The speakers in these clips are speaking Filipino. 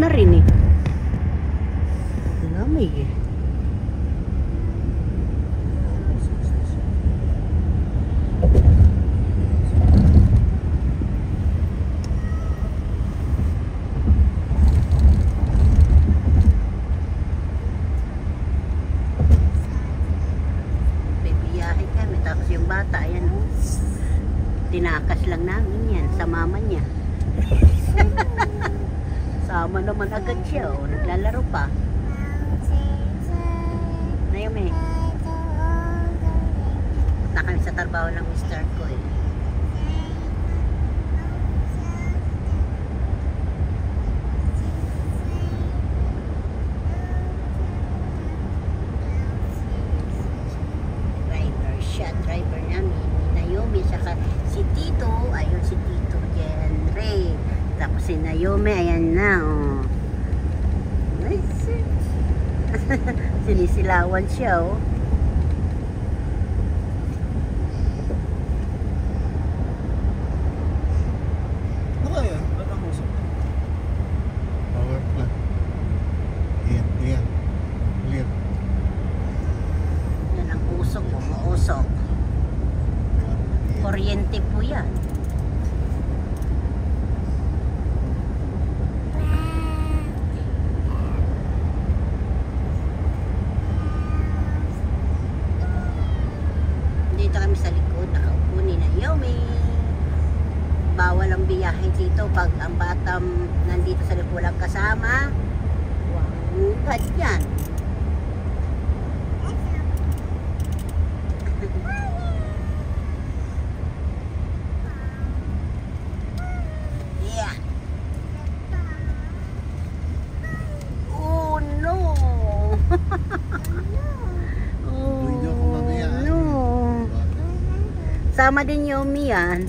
na rin eh. Lamig eh. Bibiyahe kami, tapos yung bata, ayan, tinakas lang namin yan sa mama niya. Sama naman agad siya, oh. Naglalaro pa. Naomi, punta kami sa trabaho ng mister ko eh. Driver siya, driver namin ni Naomi, saka si Tito, ayun si Tito Henry. Tapos si Naomi, ayan na, oh. Nice. Sinisilawan siya, oh. Ano kaya? Ba't ang usap? Power plant. Ayan, ayan. Clear. Yan ang usok, oh. Mausok. Kuryente po yan. Dito kami sa likod, nakaupo ni Naomi. Bawal ang biyahe dito pag ang batang nandito sa likod walang kasama. Wangad yan. Yeah. Oh no. Tuloy niyo ako mamaya. No. Sama din yung Yomi yan.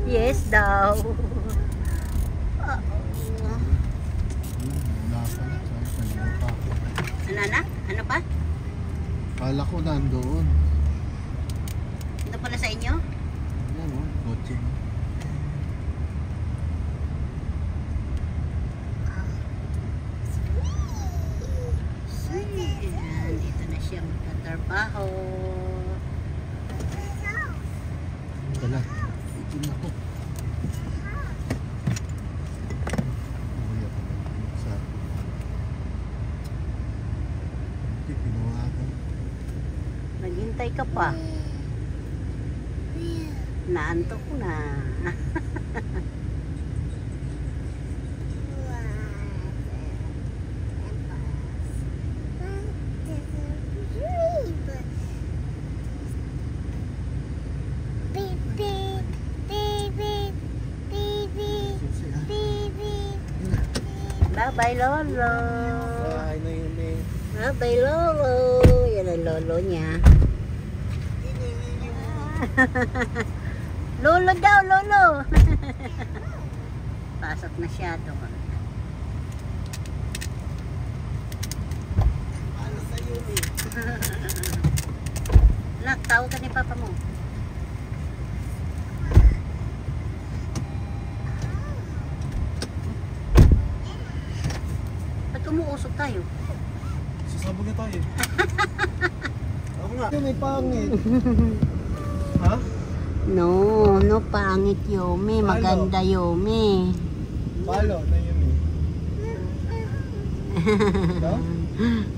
Yes daw. Wala pala. Saan pa ako? Ano na? Ano pa? Kala ko nandoon. Ito pala sa inyo? Ayan o, kotse mo. Ayan, dito na siya magtatrabaho. Dala. Itin ako. Uwi ako. Sa... Okay, kinuha ako. Naghintay ka pa. Naantok na. Bye-bye, Lolo. Ay, na yun eh. Bye-bye, Lolo. Yan ang lolo niya. Lolo daw, Lolo. Pasok na siya doon. Ano sa yun eh? Nak, tawag ka ni Papa mo. Ba't umuusok tayo? Sasabog na tayo. Ako nga. May pangit. Ha? No, no pangit Yomi. Maganda Yomi. Palo na yun eh. No?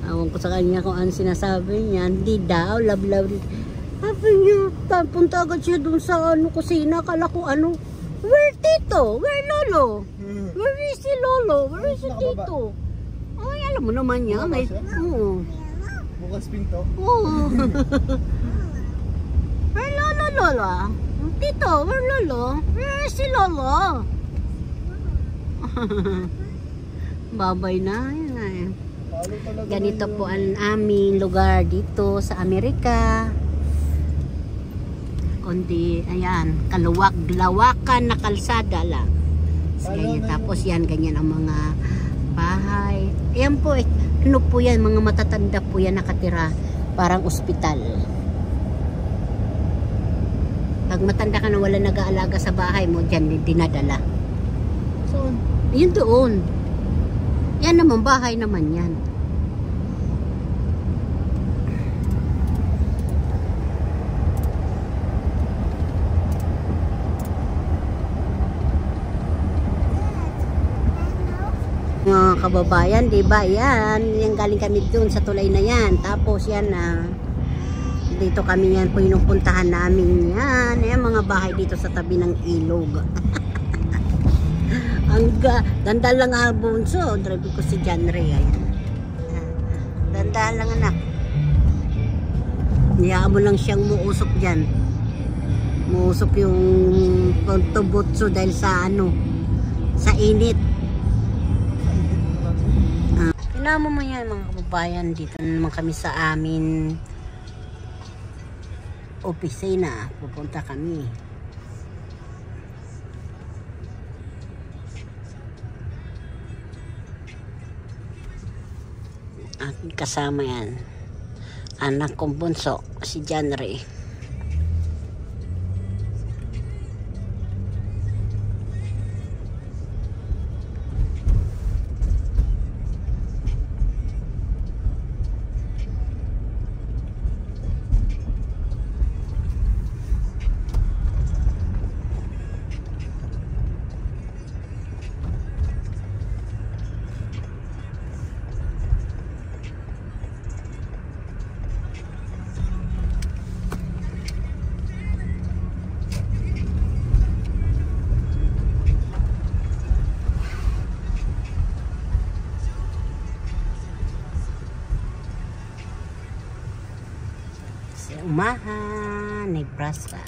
Awan ko sa kanya kung ano sinasabi niya. Hindi daw, love. Sabi niya, punta agad siya dun sa kusina. Kala ko ano, where Tito? Where Lolo? Where is si Lolo? Where is si Tito? Ay, alam mo naman niya. Bumaba siya? Oo. Bukas pinto. Oo. Where Lolo? Tito, where Lolo? Where is si Lolo? Babay na. Yan na eh. Palo talaga. Ganito po ang aming lugar dito sa Amerika. Kundi, ayan, lawakan na kalsada lang. Ganyan, tapos yan, ganyan ang mga bahay. Ayan po, ano po yan, mga matatanda po yan nakatira. Parang ospital. Pag matanda ka na wala nag-aalaga sa bahay mo, dyan dinadala. So, Yun doon. Yan naman, bahay naman yan. Mga kababayan, di ba? Yan, yung galing kami doon sa tulay na yan. Tapos yan na dito kami yan pinupuntahan namin yan. Yan mga bahay dito sa tabi ng ilog. Ang ganda lang ang bunso. Drive ko si John Ray. Ayan. Ganda lang anak. Niyaan mo lang siyang muusok dyan. Muusok yung tubutso dahil sa ano, sa init. Tinamo mo yan mga kababayan. Dito naman kami sa amin opisina. Pupunta kami. Aking kasama yan. Anak kong bunso, si John Ray. Omaha, Nebraska.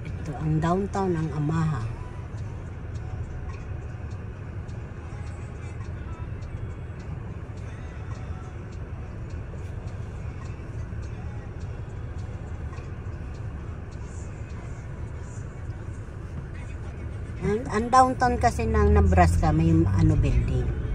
Ito ang downtown ng Omaha. Ang downtown kasi ng Nebraska may ano building.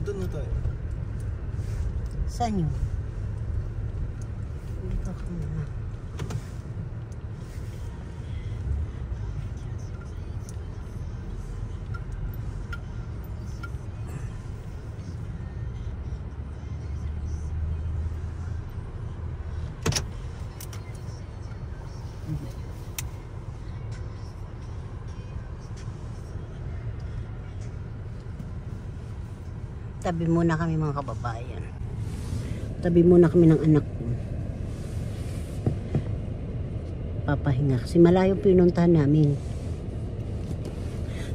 Doon na tayo. Saan yun? Dito ka na. Tabi muna kami mga kababayan. Tabi muna kami ng anak ko. Papahinga. Kasi malayo pinuntahan namin.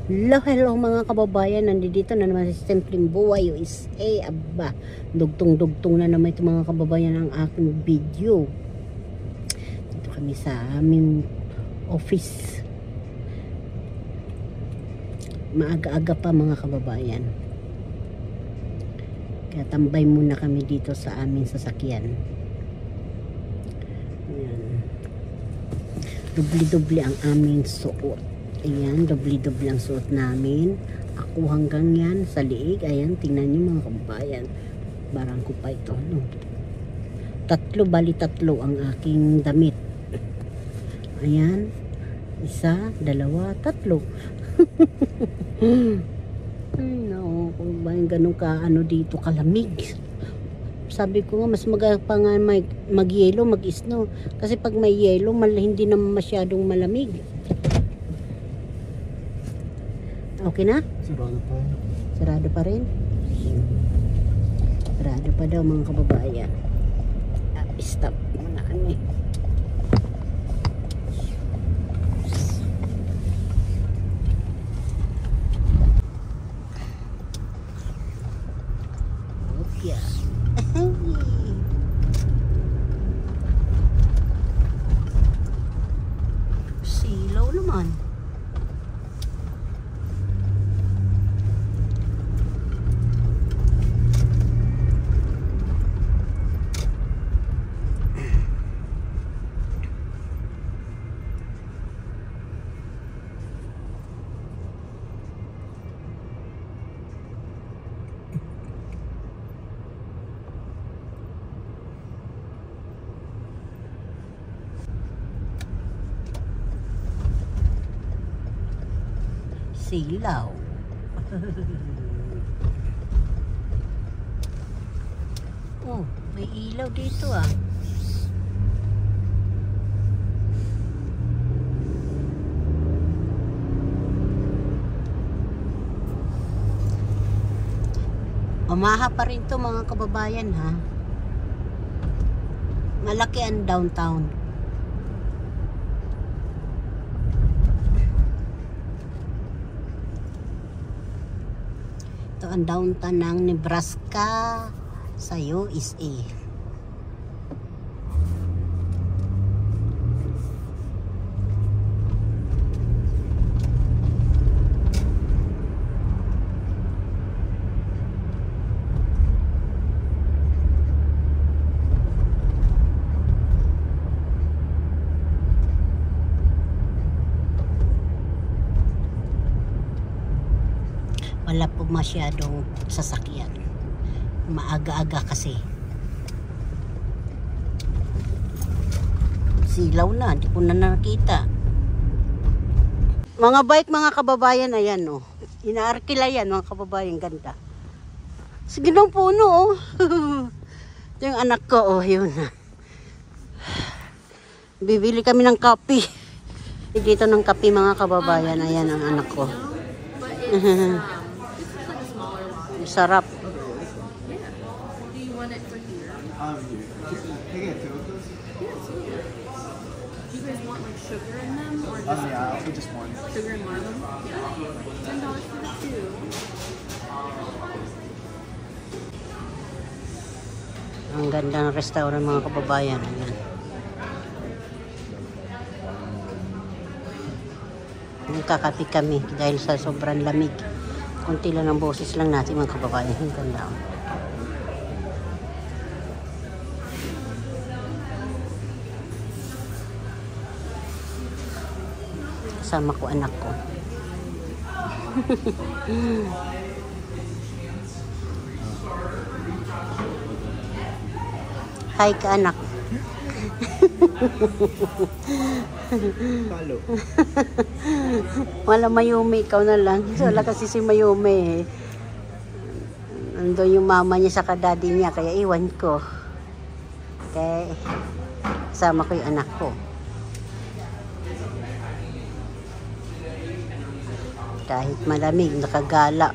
Hello mga kababayan. Nandito na naman si Simpleng Buhay USA. Aba, dugtong-dugtong na naman ito mga kababayan ang aking video. Dito kami sa aming office. Maaga-aga pa mga kababayan. Kaya tambay muna kami dito sa aming sasakyan. Ayan. Dubli-dubli ang aming suot. Ayan, dubli-dubli ang suot namin. Ako hanggang yan sa liig. Ayan, tingnan nyo mga kababayan. Barang ko pa ito. No? Bali tatlo ang aking damit. Ayan. Isa, dalawa, tatlo. No, kung ba yung ganun ka ano dito kalamig. Sabi ko nga mas magapa nga mag-yelo, mag-snow. Kasi pag may yelo, hindi naman masyadong malamig. Okay na? Sigurado pa. Sarado pa rin? Sarado pa daw mga kababayan. Stop muna kami. Yeah. Silaw naman. Silaw. Oh, may ilaw dito ah. Umaha pa rin to mga kababayan ha. Malaki ang downtown. Ito ang downtown ng Nebraska sa USA. Wala po masyadong sasakyan. Maaga-aga kasi. Silaw na, hindi ko na nakita. Mga bike, mga kababayan, ayan oh. Inaarkila yan, mga kababayan, ganda. Sige ng puno oh. Ito yung anak ko oh, yun. Bibili kami ng kape. Dito ng kape mga kababayan, ayan ang anak ko. Sarap. Take it too. Do you guys want like sugar in them or just Yeah, we just one. sugar and marble? Yeah. $10 for the two. Ang ganda ng restaurant mga kababayan. Ayan. Kakapi kami dahil sa sobrang lamig. Kunti lang ang boses lang natin mga kababayan. Ang ganda. Kasama ko anak ko. Hi ka anak. Palo. Wala Mayumi, ikaw na lang. Wala kasi si Mayumi eh. Nandun yung mama niya sa daddy niya, kaya iwan ko. Okay. Kasama ko yung anak ko. Kahit malamig, nakagala.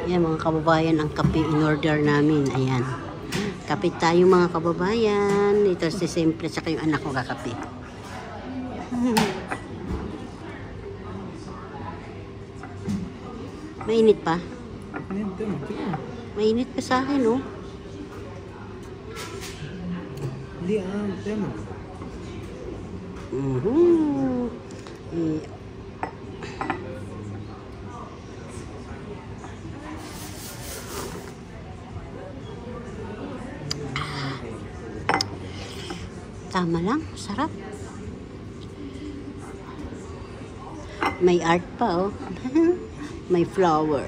Ayan mga kababayan, ang kape in order namin. Ayan. Kape tayo mga kababayan. Ito si simple, saka yung anak ko kakape. Mainit pa? Mainit pa sa akin, oh. Hindi, demo. Tama lang, sarap. May art pa, oh. May flower.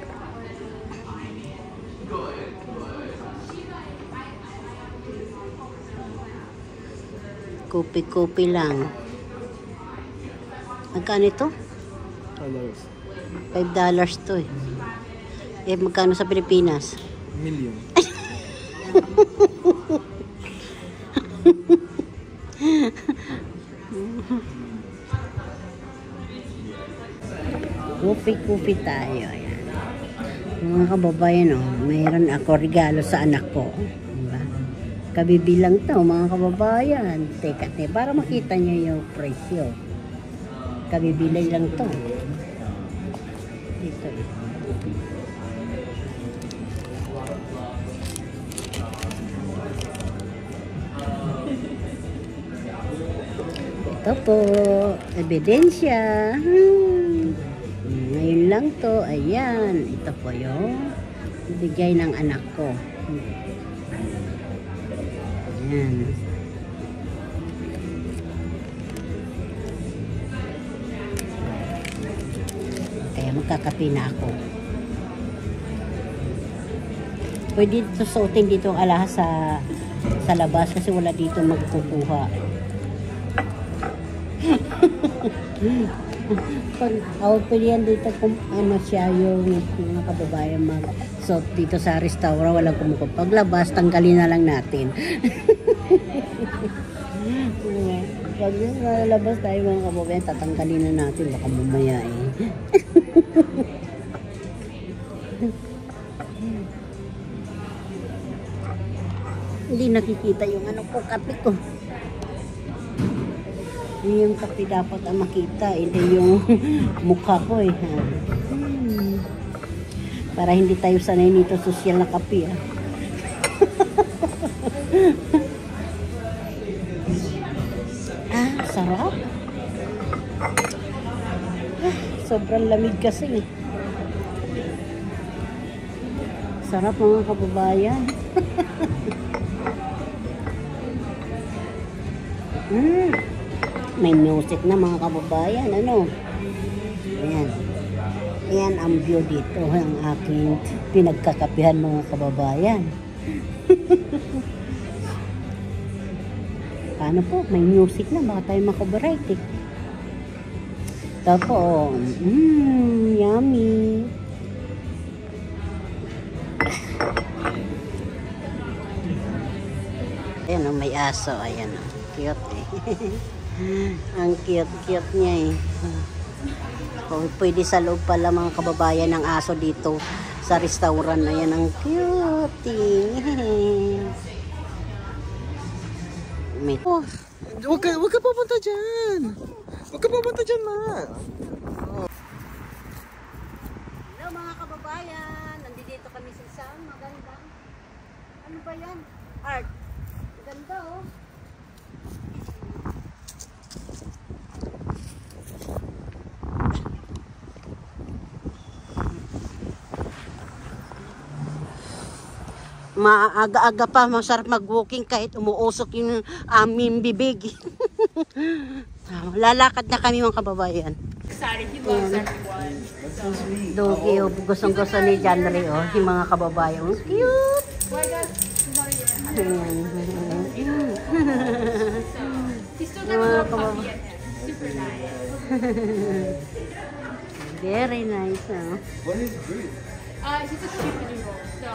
Kopi-kopi lang. Magkano ito? $5 to eh. Eh, magkano sa Pilipinas? Million. Kupi-kupi tayo. Ayan. Mga kababayan, oh, mayroon ako regalo sa anak ko. Diba? Kabibilang to, mga kababayan. Teka, para makita nyo yung presyo. Kabibilay lang to. Dito eh. Ito po, ebidensya. Ngayon lang to, ayan. Ito po yung bigay ng anak ko. Ayan. Kaya magkakape na ako. Pwede ito suotin dito ang alahas sa labas kasi wala dito magkukuha. Pwede yan dito kung ano siya yung mga kababayan mag-suot dito sa restaurant, walang kumukuha. Paglabas, tanggalin na lang natin. Pag nalabas tayo mga kababayan, tatanggalin na natin. Baka mamaya eh. Hindi nakikita yung ano ko, kape ko. Yung kape dapat ang makita, hindi yung mukha ko eh. Para hindi tayo sanay nito social na kape ah. Sarap. Sobrang lamig kasi eh. Sarap mga kababayan. May music na mga kababayan, ano? Ayan. Ayan ang view dito, ang aking pinagkakapihan mga kababayan. Paano po? May music na, baka tayo makabright eh. Ito po, yummy. Ayan o, may aso, ayan o. Cute eh. Ang cute niya eh. Pwede sa loob pala mga kababayan ng aso dito sa restaurant. Ayan ang cute eh. Huwag ka pupunta dyan. Huwag ka pupunta dyan, ma. Hello mga kababayan. Nandito kami sa isang maganda. Ano ba yan? Art. Maganda oh. Maaga-aga pa, masarap mag-walking kahit umuusok yung aming bibig. Lalakad na kami mga kababayan. Excited. He loves everyone. Dogi, gustong-gusto ni Janry, oh, yung mga kababayan. Oh, cute! Well, I guess he's not even he's still got a little puppy in him. Super nice. Very nice, oh. What is breed? He's a sheepadoodle. So,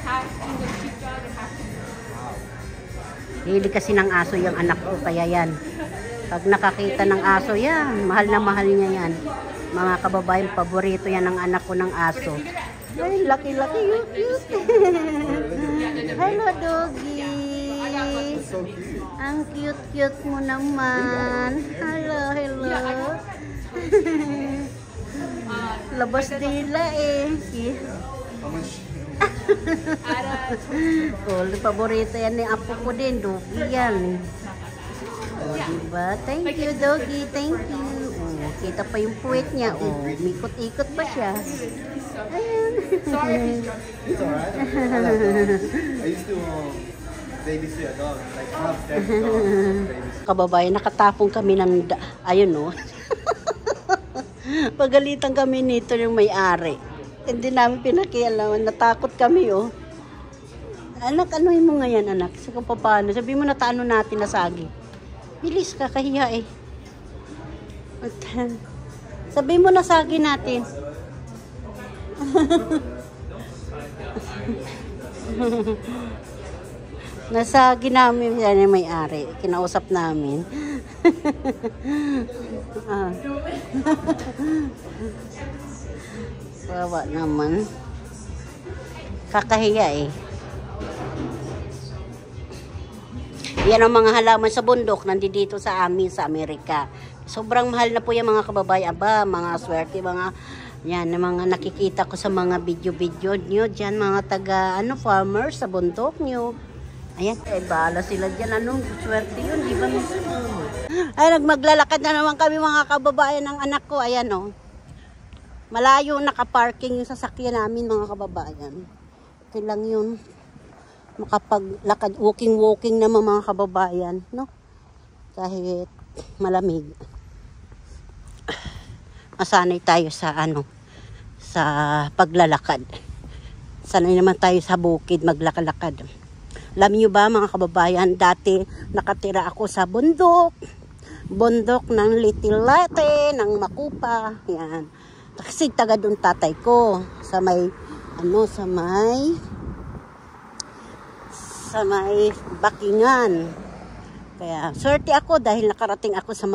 half he's a sheepdog and half Hili kasi ng aso yung anak ko, kaya yan. Pag nakakita ng aso yan, mahal na mahal niya yan. Mga kababayan, paborito yan ng anak ko ng aso. Ay, laki-laki, cute. Hello, doggy. Ang cute-cute mo naman. Hello. Labas dila eh. Cool, paborito yan ni apo ko din, doggy yan. Diba? Thank you, doggy. Thank you. Oh, kita pa yung puwet niya. Oh, mikot-ikot pa siya. Ayan. It's alright. I used to babysit a dog. Like half dead dog. Kababayan, nakatapong kami ng ayun no. Pagalitan kami nito yung may-ari. Hindi namin pinakialaman. Natakot kami oh. Anak, anuhin mo ngayon anak? Sa kung paano? Sabi mo na taano natin na sagi. Bilis ka, kahiya eh. Sabi mo na sagi natin. Nasagi namin yan yung may-ari. Kinausap namin. Bawa naman. Kakahiya eh. Yan ang mga halaman sa bundok, nandito sa amin sa Amerika. Sobrang mahal na po yung mga kababayan. Aba, mga swerte, mga yan, mga nakikita ko sa mga video-video nyo dyan, mga taga, farmers sa bundok nyo. Ayan, bahala sila dyan, swerte yun, di ba? Ay, maglalakad na naman kami mga kababayan ng anak ko, ayan malayo nakaparking yung sasakyan namin mga kababayan. Okay lang yun. Makapaglakad, walking naman mga kababayan, no? Kahit malamig. Masanay tayo sa sa paglalakad. Sanay naman tayo sa bukid maglakalakad. Alam niyo ba mga kababayan, dati nakatira ako sa bundok ng Litilate, ng Makupa, yan. Kasi taga doon tatay ko sa may Bakingan. Kaya swerte ako dahil nakarating ako sa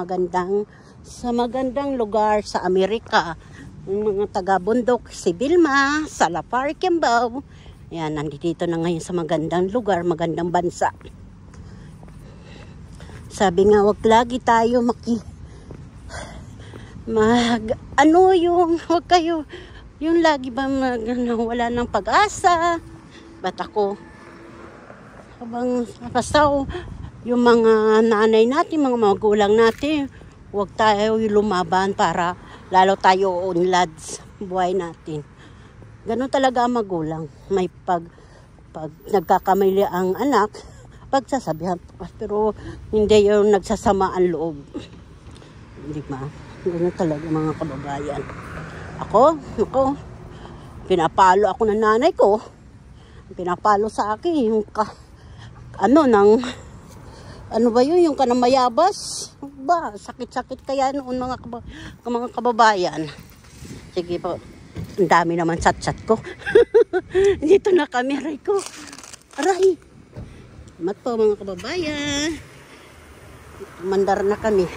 magandang lugar sa Amerika. Yung mga taga-bundok, si Vilma, sa La Parque, Kimbao. Yan, nandito na ngayon sa magandang lugar, magandang bansa. Sabi nga, wag lagi tayo wag kayo, yung lagi ba wala ng pag-asa. Ba't ako? Basta yung mga nanay natin, mga magulang natin, wag tayo lumaban para lalo tayo unlad sa buhay natin. Ganun talaga ang magulang. May pag nagkakamali ang anak, pagsasabihan. Pero hindi yung nagsasama ang loob. Hindi ba? Ganun talaga mga kababayan. Ako, pinapalo ako ng nanay ko. Pinapalo sa akin yung yung kanamayabas. Ba, sakit-sakit kaya noon mga kababayan. Sige po, ang dami naman chat-chat ko. Dito na kami, aray ko. Aray. Mat po mga kababayan. Mandar na kami.